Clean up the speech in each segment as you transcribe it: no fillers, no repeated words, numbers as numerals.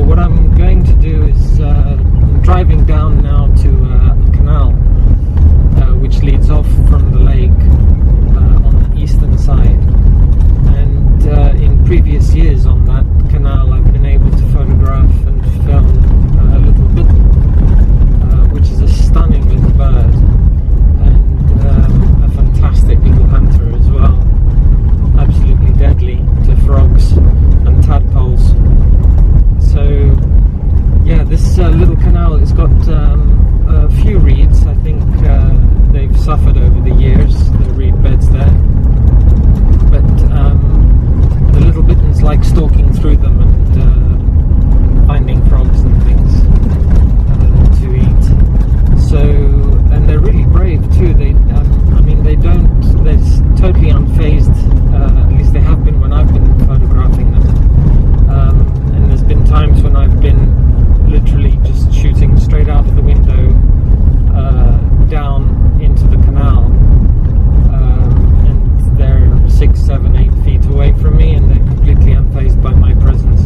what I'm going to do is I'm driving down now to a canal which leads off from the lake on the eastern side, and in previous years on that canal I've been able to photograph and film Little Bittern, which is a stunning little bird and a fantastic little hunter as well, absolutely deadly to frogs and tadpoles. So yeah, this little canal has got a few reeds. I think they've suffered over the years, the reed beds there, but the little bitterns like stalking through them and finding frogs and things to eat. So, and they're really brave too. They're totally unfazed, at least they have been when I've been photographing them. And there's been times when I've been literally just shooting straight out of the window down into the canal, and they're 6, 7, 8 feet away from me, and they're completely unfazed by my presence.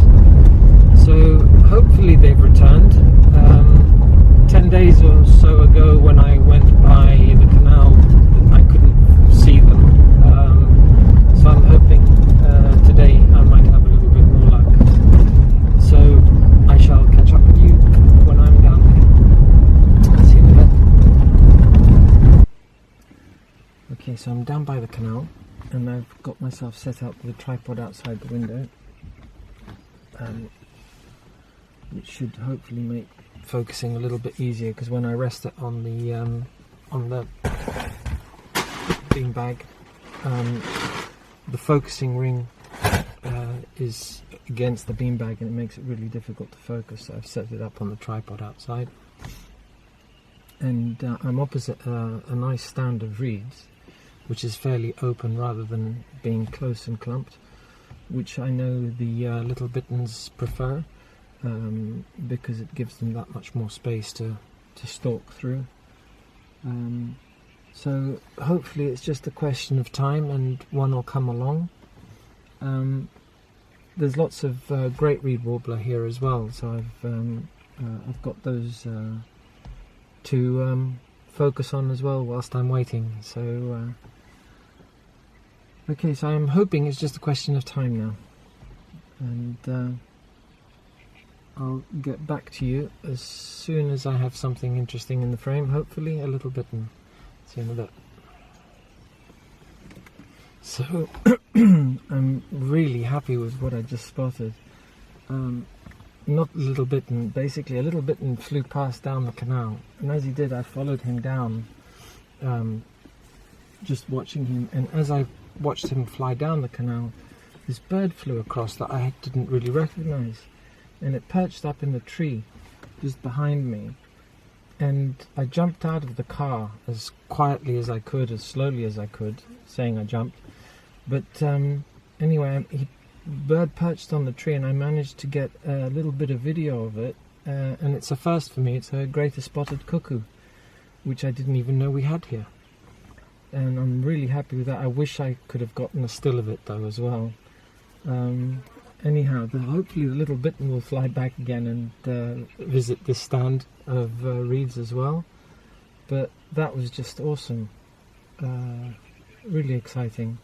So hopefully they've returned. 10 days or so ago, when I went by the canal, I couldn't see them. So I'm hoping today I might have a little bit more luck. So I shall catch up with you when I'm down there. See you in a bit. Okay, so I'm down by the canal, and I've got myself set up with a tripod outside the window, which should hopefully make focusing a little bit easier, because when I rest it on the beanbag, the focusing ring is against the beanbag, and it makes it really difficult to focus. So I've set it up on the tripod outside, and I'm opposite a nice stand of reeds, which is fairly open rather than being close and clumped, which I know the little bitterns prefer, because it gives them that much more space to stalk through. So hopefully it's just a question of time and one will come along. There's lots of great reed warbler here as well, so I've got those to focus on as well whilst I'm waiting. So okay, so I'm hoping it's just a question of time now, and I'll get back to you as soon as I have something interesting in the frame, hopefully a little bit. See you in a bit. So I'm really happy with what I just spotted. Not a little bittern, basically a little bittern flew past down the canal, and as he did I followed him down, just watching him, and as I watched him fly down the canal, this bird flew across that I didn't really recognize, and it perched up in the tree just behind me, and I jumped out of the car as quietly as I could, as slowly as I could, saying I jumped, but anyway, bird perched on the tree, and I managed to get a little bit of video of it, and it's a first for me. It's a greater spotted cuckoo, which I didn't even know we had here, and I'm really happy with that. I wish I could have gotten a still of it though as well. Anyhow, hopefully the little bittern will fly back again and visit this stand of reeds as well. But that was just awesome, really exciting.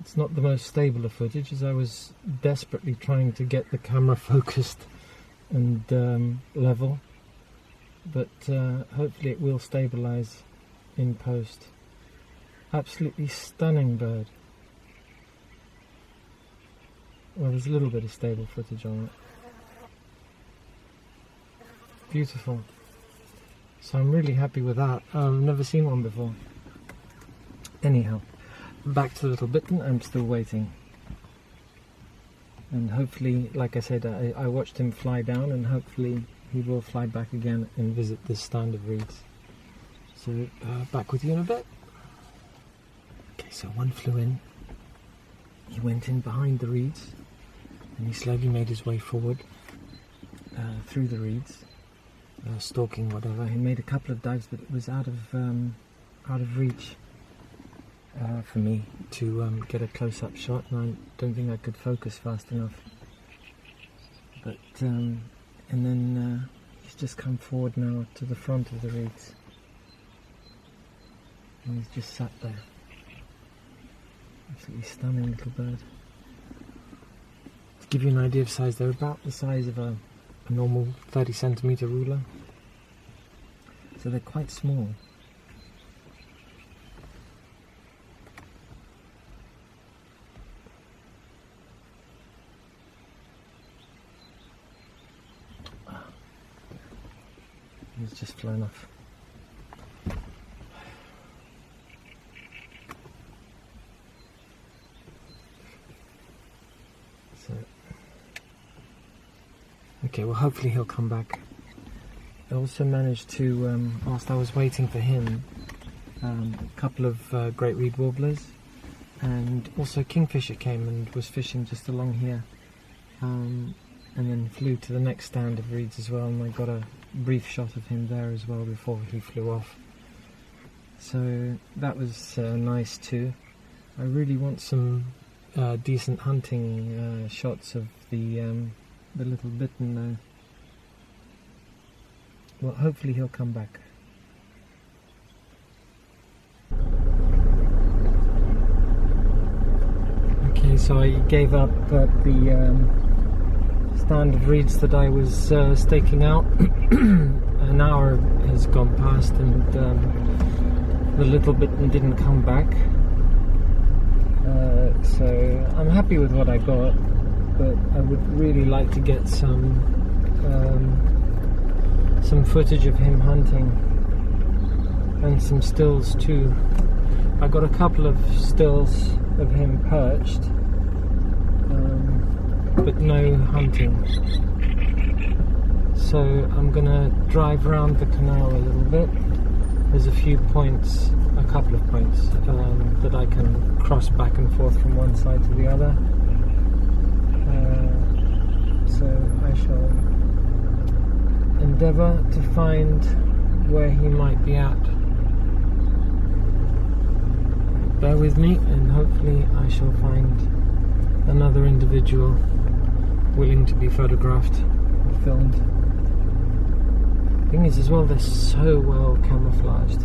It's not the most stable of footage, as I was desperately trying to get the camera focused and level, but hopefully it will stabilize in post. Absolutely stunning bird. Well, there's a little bit of stable footage on it. Beautiful. So I'm really happy with that. I've never seen one before. Anyhow, back to Little Bittern. I'm still waiting. And hopefully, like I said, I watched him fly down, and hopefully he will fly back again and visit this stand of reeds. So back with you in a bit. Okay, so one flew in. He went in behind the reeds, and he slowly made his way forward through the reeds, stalking whatever. He made a couple of dives, but it was out of reach for me to get a close-up shot, and I don't think I could focus fast enough. But and then he's just come forward now to the front of the reeds, and he's just sat there. Absolutely stunning little bird. To give you an idea of size, they're about the size of a normal 30cm ruler, so they're quite small. He's just flown off. So, okay, well hopefully he'll come back. I also managed to, whilst I was waiting for him, a couple of great reed warblers, and also kingfisher came and was fishing just along here, and then flew to the next stand of reeds as well, and I got a brief shot of him there as well before he flew off. So that was nice too. I really want some decent hunting shots of the Little Bittern though. Well, hopefully he'll come back. Okay, so I gave up at the stand of reeds that I was staking out. An hour has gone past and the Little Bittern didn't come back. So I'm happy with what I got, but I would really like to get some footage of him hunting and some stills too. I got a couple of stills of him perched, but no hunting. So I'm gonna drive around the canal a little bit. There's a few points, a couple of points that I can cross back and forth from one side to the other. So I shall endeavour to find where he might be at. Bear with me, and hopefully I shall find another individual willing to be photographed or filmed. Thing is as well, they're so well camouflaged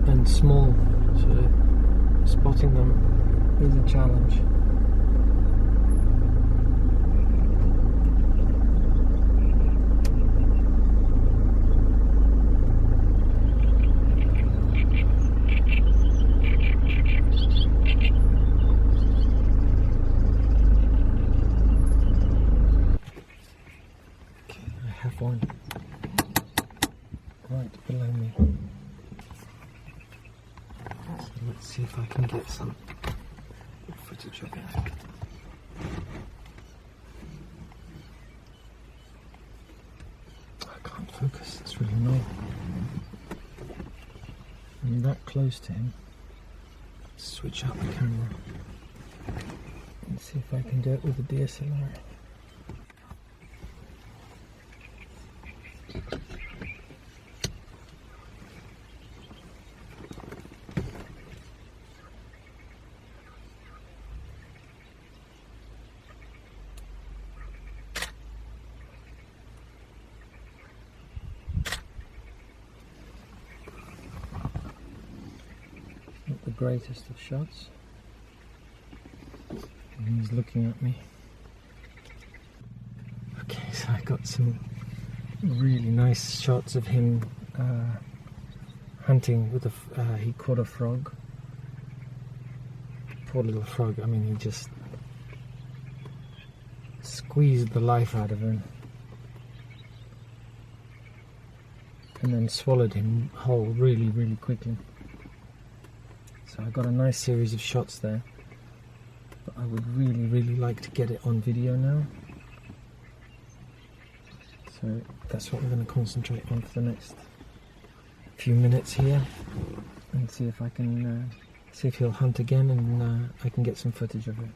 and small, so spotting them is a challenge. One right below me. So let's see if I can get some footage of it. I can't focus, it's really annoying. I'm that close to him. Switch out the camera and see if I can do it with the DSLR. Not the greatest of shots. And he's looking at me. Okay, so I got some really nice shots of him hunting with he caught a frog. Poor little frog, I mean, he just squeezed the life out of him and then swallowed him whole really, really quickly. So I got a nice series of shots there, but I would really, really like to get it on video now. So that's what I'm going to concentrate on for the next few minutes here, and see if I can see if he'll hunt again, and I can get some footage of it.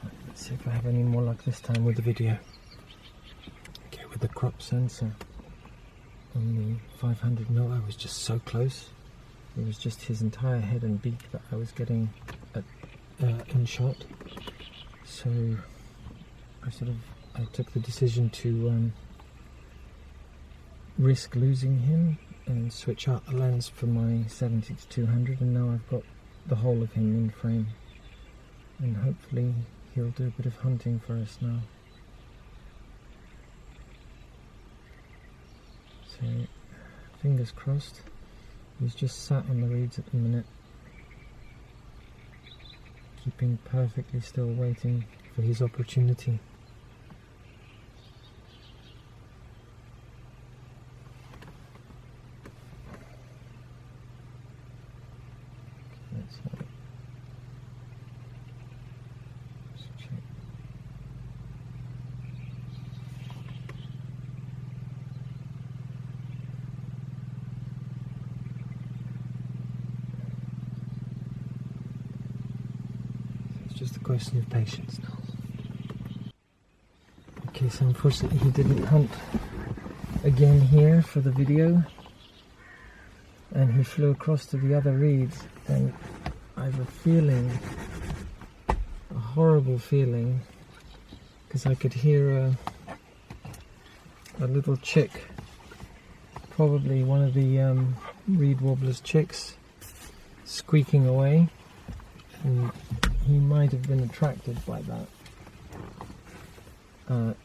Right, let's see if I have any more luck this time with the video. Okay, with the crop sensor on the 500mm, I was just so close. It was just his entire head and beak that I was getting in shot. So I took the decision to risk losing him and switch out the lens for my 70 to 200, and now I've got the whole of him in frame, and hopefully he'll do a bit of hunting for us now. So fingers crossed. He's just sat on the reeds at the minute, keeping perfectly still, waiting for his opportunity. Just a question of patience now. Okay, so unfortunately he didn't hunt again here for the video, and he flew across to the other reeds, and I have a feeling, a horrible feeling, because I could hear a little chick, probably one of the reed warbler's chicks, squeaking away, and he might have been attracted by that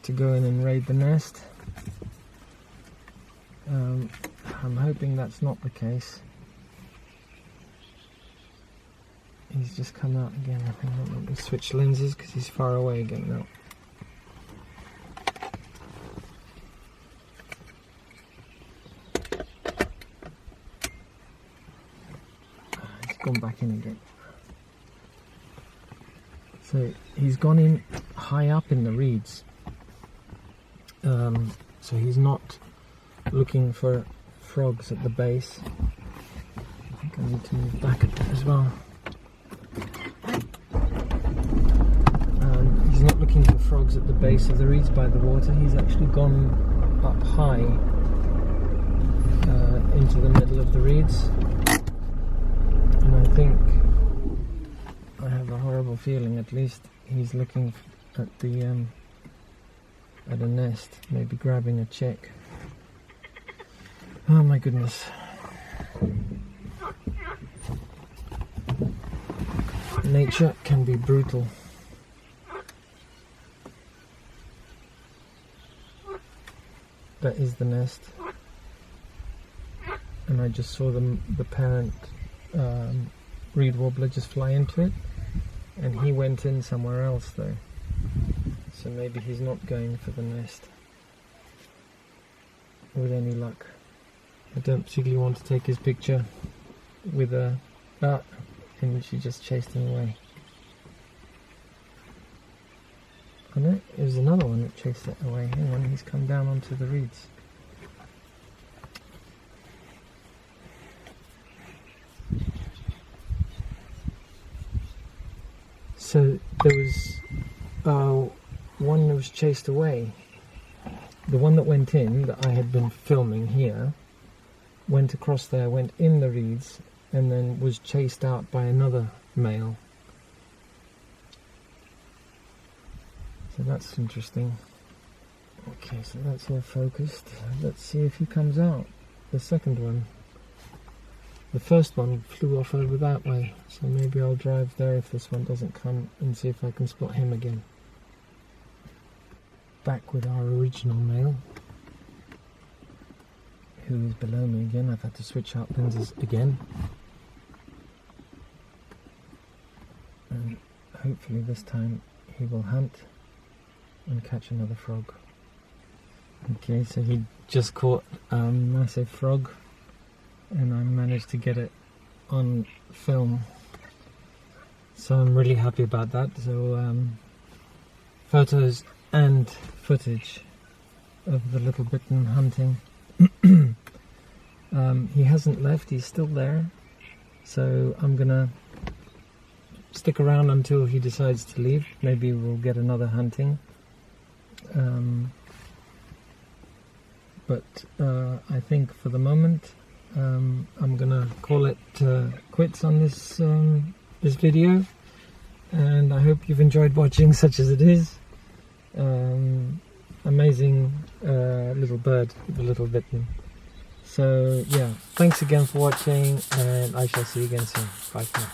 to go in and raid the nest. I'm hoping that's not the case. He's just come out again. Hang on, let me switch lenses because he's far away again now. He's gone back in again. So he's gone in high up in the reeds, so he's not looking for frogs at the base. I think I need to move back a bit as well. He's not looking for frogs at the base of the reeds by the water. He's actually gone up high into the middle of the reeds, and I think, I have a horrible feeling, at least he's looking at the at a nest, maybe grabbing a chick. Oh my goodness. Nature can be brutal. That is the nest, and I just saw the parent reed warbler just fly into it, and he went in somewhere else though, so maybe he's not going for the nest with any luck. I don't particularly want to take his picture with a and she just chased him away. Oh no, it was another one that chased it away. Hang on, he's come down onto the reeds. So there was one that was chased away. The one that went in, that I had been filming here, went across there, went in the reeds, and then was chased out by another male. So that's interesting. Okay, so that's all focused. Let's see if he comes out. The second one. The first one flew off over that way, so maybe I'll drive there if this one doesn't come and see if I can spot him again. Back with our original male, who is below me again. I've had to switch out lenses again, and hopefully this time he will hunt and catch another frog. Okay, so he just caught a massive frog, and I managed to get it on film, so I'm really happy about that. So photos and footage of the Little Bittern hunting. He hasn't left, he's still there, so I'm gonna stick around until he decides to leave. Maybe we'll get another hunting, but I think for the moment I'm gonna call it quits on this this video, and I hope you've enjoyed watching, such as it is, amazing little bird, the little bittern. So yeah, thanks again for watching, and I shall see you again soon. Bye for now.